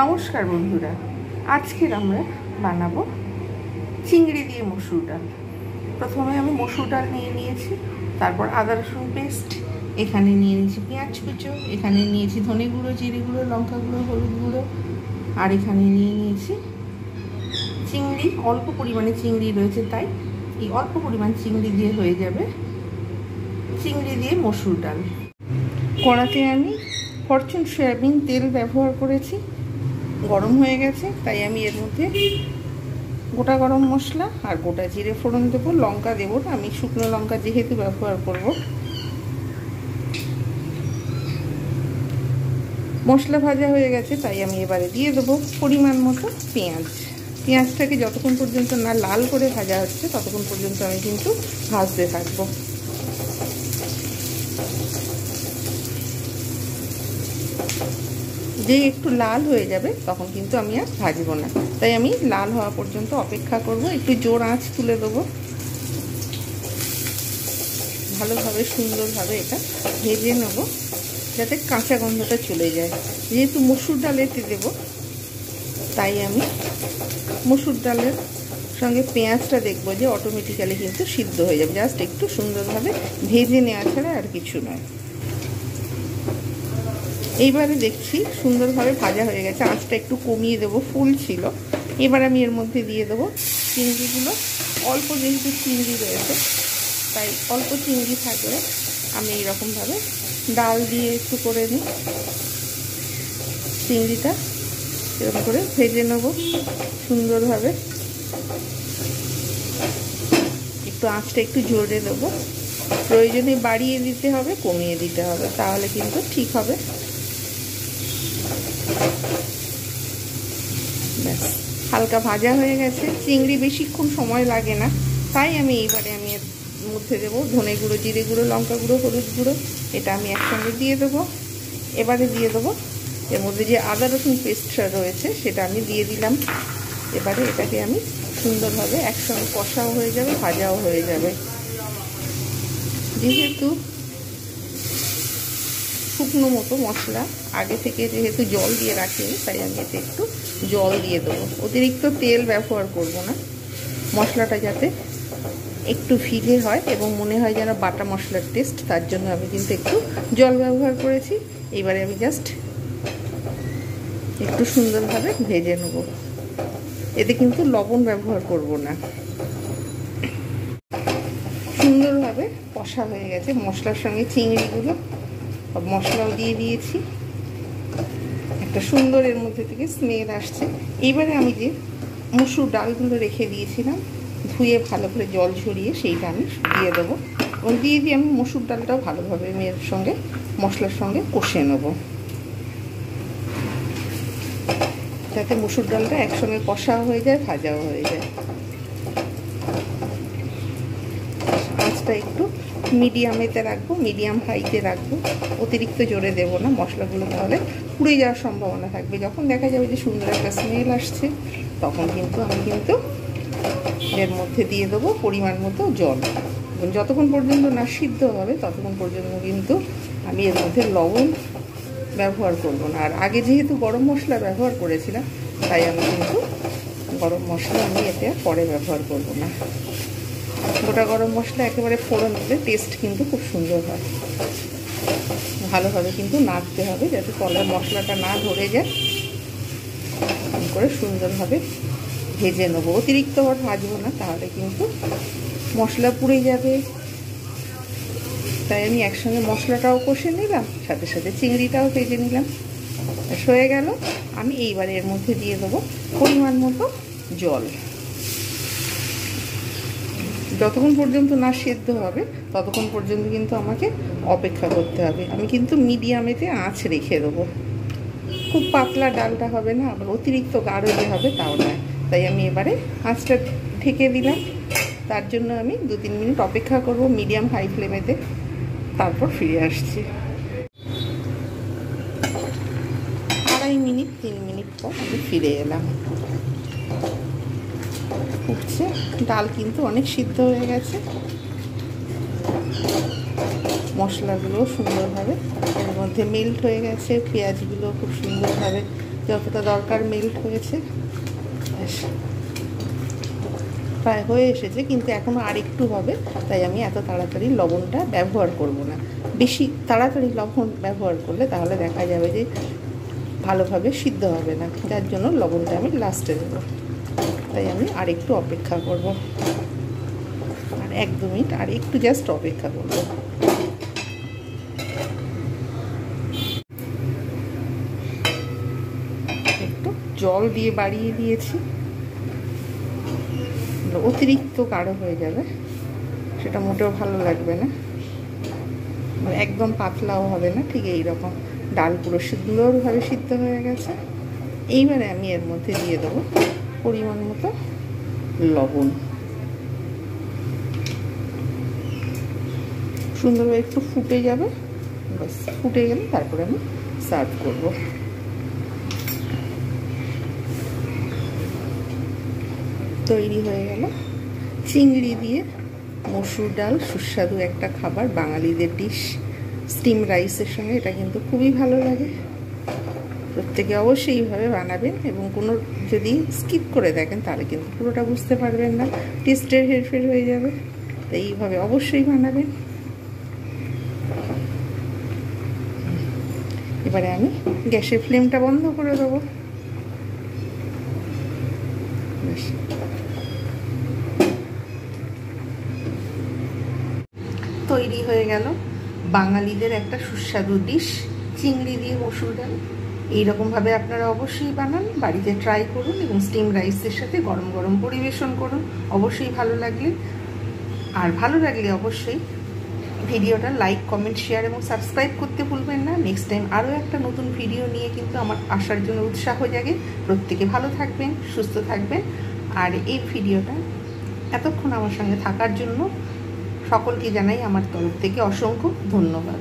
নমস্কার বন্ধুরা, আজকে আমরা বানাবো চিংড়ি দিয়ে মসুর ডাল। প্রথমে আমি মসুর ডাল নিয়ে নিয়েছি, তারপর আদা রসুন পেস্ট, এখানে নিয়ে নিয়েছি পেঁয়াজ কুচো, এখানে নিয়েছি ধনে গুঁড়ো, জিরে গুঁড়ো, লঙ্কা গুঁড়ো, হলুদ গুঁড়ো, আর এখানে নিয়ে নিয়েছি চিংড়ি। অল্প পরিমাণে চিংড়ি রয়েছে, তাই এই অল্প পরিমাণ চিংড়ি দিয়ে হয়ে যাবে চিংড়ি দিয়ে মসুর ডাল। কড়াতে আমি ফরচুন সয়াবিন তেল ব্যবহার করেছি, গরম হয়ে গেছে, তাই আমি এর মধ্যে গোটা গরম মশলা আর গোটা জিরে ফোড়ন দেবো। লঙ্কা দেবো না, আমি শুকনো লঙ্কা যেহেতু ব্যবহার করব। মশলা ভাজা হয়ে গেছে, তাই আমি এবারে দিয়ে দেবো পরিমাণ মতো পেঁয়াজ। পেঁয়াজটাকে যতক্ষণ পর্যন্ত না লাল করে ভাজা হচ্ছে ততক্ষণ পর্যন্ত আমি কিন্তু ভাজতে থাকবো। যে একটু লাল হয়ে যাবে তখন কিন্তু আমি আর ভাজবো না, তাই আমি লাল হওয়া পর্যন্ত অপেক্ষা করব। একটু জোর আঁচ তুলে দেবো, ভালোভাবে সুন্দরভাবে এটা ভেজে নেব যাতে কাঁচা গন্ধটা চলে যায়। যেহেতু মসুর ডাল এতে দেবো, তাই আমি মসুর ডালের সঙ্গে পেঁয়াজটা দেখবো যে অটোমেটিক্যালি কিন্তু সিদ্ধ হয়ে যাবে। জাস্ট একটু সুন্দরভাবে ভেজে নেওয়া ছাড়া আর কিছু নয়। এইবারে দেখছি সুন্দরভাবে ভাজা হয়ে গেছে, আঁচটা একটু কমিয়ে দেবো, ফুল ছিল। এবার আমি এর মধ্যে দিয়ে দেবো চিংড়িগুলো। অল্প যেহেতু চিংড়ি রয়েছে, তাই অল্প চিংড়ি থাকলে আমি এইরকমভাবে ডাল দিয়ে একটু করে নিই। চিংড়িটা এরকম করে ভেজে নেবো সুন্দরভাবে। একটু আঁচটা একটু জোরে দেবো, প্রয়োজনে বাড়িয়ে দিতে হবে, কমিয়ে দিতে হবে, তাহলে কিন্তু ঠিক হবে। ব্যাস, হালকা ভাজা হয়ে গেছে। চিংড়ি বেশিক্ষণ সময় লাগে না, তাই আমি এইবারে আমি এর মধ্যে দেবো ধনে গুঁড়ো, জিরে গুঁড়ো, লঙ্কা গুঁড়ো, হলুদ গুঁড়ো, এটা আমি একসঙ্গে দিয়ে দেবো। এবারে দিয়ে দেবো এর মধ্যে যে আদা রসুন পেস্টটা রয়েছে সেটা আমি দিয়ে দিলাম। এবারে এটাকে আমি সুন্দরভাবে একসঙ্গে কষাও হয়ে যাবে, ভাজাও হয়ে যাবে। যেহেতু শুকনো মতো মশলা আগে থেকে যেহেতু জল দিয়ে রাখিনি, তাই আমি এতে একটু জল দিয়ে দেবো। অতিরিক্ত তেল ব্যবহার করব না, মশলাটা যাতে একটু ফিরে হয় এবং মনে হয় যেন বাটা মশলার টেস্ট, তার জন্য আমি কিন্তু একটু জল ব্যবহার করেছি। এবারে আমি জাস্ট একটু সুন্দরভাবে ভেজে নেব, এতে কিন্তু লবণ ব্যবহার করব না। সুন্দরভাবে কষা হয়ে গেছে মশলার সঙ্গে চিংড়িগুলো, মশলাও দিয়ে দিয়েছি, একটা সুন্দর এর মধ্যে থেকে স্মেল আসছে। এইবারে আমি যে মসুর ডালগুলো রেখে দিয়েছিলাম ধুয়ে ভালো করে জল ঝরিয়ে, সেইটা আমি দিয়ে দেবো এবং দিয়ে আমি মসুর ডালটাও ভালোভাবে আমি এর সঙ্গে মশলার সঙ্গে কষে নেব, যাতে মসুর ডালটা একসঙ্গে কষাও হয়ে যায়, ভাজাও হয়ে যায়। আঁচটা একটু মিডিয়ামেতে রাখবো, মিডিয়াম হাইতে রাখবো, অতিরিক্ত জোরে দেবো না, মশলাগুলো তাহলে পুড়ে যাওয়ার সম্ভাবনা থাকবে। যখন দেখা যাবে যে সুন্দর একটা স্মেল আসছে, তখন কিন্তু আমি এর মধ্যে দিয়ে দেবো পরিমাণ মতো জল। যতক্ষণ পর্যন্ত না সিদ্ধ হবে ততক্ষণ পর্যন্ত কিন্তু আমি এর মধ্যে লবণ ব্যবহার করব না। আর আগে যেহেতু গরম মশলা ব্যবহার করেছিলাম, তাই আমি কিন্তু গরম মশলা আমি এতে পরে ব্যবহার করব না। গোটা গরম মশলা একেবারে ফোড়ন দিলে টেস্ট কিন্তু খুব সুন্দর হয়। ভালোভাবে কিন্তু নাড়তে হবে যাতে তলার মশলাটা না ধরে যায়, করে সুন্দরভাবে ভেজে নেবো। অতিরিক্ত আর ভাজবো না, তাহলে কিন্তু মশলা পুড়ে যাবে। তাই আমি একসঙ্গে মশলাটাও কষে নিলাম, সাথে সাথে চিংড়িটাও ভেজে নিলাম, হয়ে গেল। আমি এইবারে এর মধ্যে দিয়ে দেবো পরিমাণ মতো জল। যতক্ষণ পর্যন্ত না সেদ্ধ হবে ততক্ষণ পর্যন্ত কিন্তু আমাকে অপেক্ষা করতে হবে। আমি কিন্তু মিডিয়ামেতে আঁচ রেখে দেবো, খুব পাতলা ডালটা হবে না, আবার অতিরিক্ত গাঢ় যে হবে তাও নয়। তাই আমি এবারে আঁচটা ঢেকে দিলাম। তার জন্য আমি 2-3 মিনিট অপেক্ষা করব মিডিয়াম হাই ফ্লেমেতে, তারপর ফিরে আসছি। 2.5 মিনিট 3 মিনিট পর আমি ফিরে এলাম। উঠছে, ডাল কিন্তু অনেক সিদ্ধ হয়ে গেছে, মশলাগুলো সুন্দরভাবে এর মধ্যে মেল্ট হয়ে গেছে, পেঁয়াজগুলো খুব সুন্দরভাবে যতটা দরকার মেল্ট হয়েছে, প্রায় হয়ে এসেছে, কিন্তু এখনও আর একটু হবে। তাই আমি এত তাড়াতাড়ি লবণটা ব্যবহার করব না। বেশি তাড়াতাড়ি লবণ ব্যবহার করলে তাহলে দেখা যাবে যে ভালোভাবে সিদ্ধ হবে না, যার জন্য লবণটা আমি লাস্টে দেবো। তাই আমি আর একটু অপেক্ষা করব, আর 1-2 মিনিট আর একটু জাস্ট অপেক্ষা করব। একটু জল দিয়ে বাড়িয়ে দিয়েছি, অতিরিক্ত গাঢ় হয়ে যাবে, সেটা মোটেও ভালো লাগবে না। একদম পাতলাও হবে না, ঠিক এইরকম। ডাল পুরো সুন্দরভাবে সিদ্ধ হয়ে গেছে। এইবারে আমি এর মধ্যে দিয়ে দেবো পরিমাণ মতো লবণ। সুন্দরভাবে একটু ফুটে যাবে, বাস ফুটে গেলে তারপরে আমি সার্ভ করব। তৈরি হয়ে গেল চিংড়ি দিয়ে মসুর ডাল, সুস্বাদু একটা খাবার, বাঙালিদের ডিশ। স্টিম রাইসের সঙ্গে এটা কিন্তু খুবই ভালো লাগে। প্রত্যেকে অবশ্যই এইভাবে বানাবেন, এবং কোনো যদি স্কিপ করে দেখেন তাহলে কিন্তু পুরোটা বুঝতে পারবেন না, টেস্টের হেরফের হয়ে যাবে। তাই এইভাবে অবশ্যই বানাবেন। এবারে আমি গ্যাসের ফ্লেমটা বন্ধ করে দেবো। তৈরি হয়ে গেল বাঙালিদের একটা সুস্বাদু ডিশ, চিংড়ি দিয়ে মসুর ডাল। এইরকমভাবে আপনারা অবশ্যই বানান, বাড়িতে ট্রাই করুন, এবং স্টিম রাইসের সাথে গরম গরম পরিবেশন করুন। অবশ্যই ভালো লাগলে, আর ভালো লাগলে অবশ্যই ভিডিওটা লাইক, কমেন্ট, শেয়ার এবং সাবস্ক্রাইব করতে ভুলবেন না। নেক্সট টাইম আরও একটা নতুন ভিডিও নিয়ে কিন্তু আমার আসার জন্য উৎসাহ জাগে। প্রত্যেকে ভালো থাকবেন, সুস্থ থাকবেন। আর এই ভিডিওটা এতক্ষণ আমার সঙ্গে থাকার জন্য সকলকে জানাই আমার তরফ থেকে অসংখ্য ধন্যবাদ।